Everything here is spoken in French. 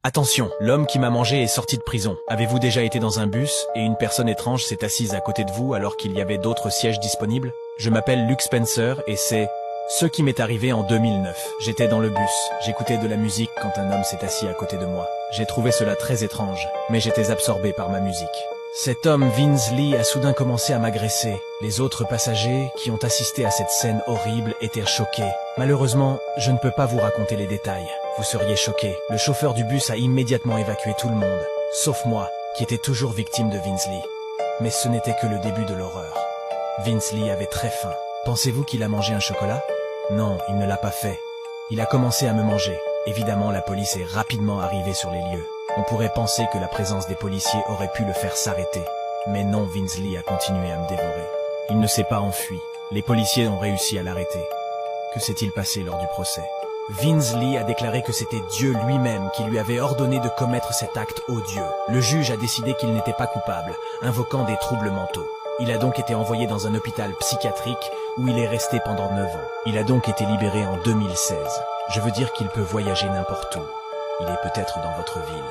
Attention, l'homme qui m'a mangé est sorti de prison. Avez-vous déjà été dans un bus et une personne étrange s'est assise à côté de vous alors qu'il y avait d'autres sièges disponibles? Je m'appelle Luke Spencer et c'est ce qui m'est arrivé en 2009. J'étais dans le bus, j'écoutais de la musique quand un homme s'est assis à côté de moi. J'ai trouvé cela très étrange, mais j'étais absorbé par ma musique. Cet homme, Vince Lee, a soudain commencé à m'agresser. Les autres passagers qui ont assisté à cette scène horrible étaient choqués. Malheureusement, je ne peux pas vous raconter les détails. Vous seriez choqués. Le chauffeur du bus a immédiatement évacué tout le monde, sauf moi, qui était toujours victime de Vince Lee. Mais ce n'était que le début de l'horreur. Vince Lee avait très faim. Pensez-vous qu'il a mangé un chocolat? Non, il ne l'a pas fait. Il a commencé à me manger. Évidemment, la police est rapidement arrivée sur les lieux. On pourrait penser que la présence des policiers aurait pu le faire s'arrêter. Mais non, Vince Lee a continué à me dévorer. Il ne s'est pas enfui. Les policiers ont réussi à l'arrêter. Que s'est-il passé lors du procès? Vince Lee a déclaré que c'était Dieu lui-même qui lui avait ordonné de commettre cet acte odieux. Le juge a décidé qu'il n'était pas coupable, invoquant des troubles mentaux. Il a donc été envoyé dans un hôpital psychiatrique où il est resté pendant 9 ans. Il a donc été libéré en 2016. Je veux dire qu'il peut voyager n'importe où. Il est peut-être dans votre ville.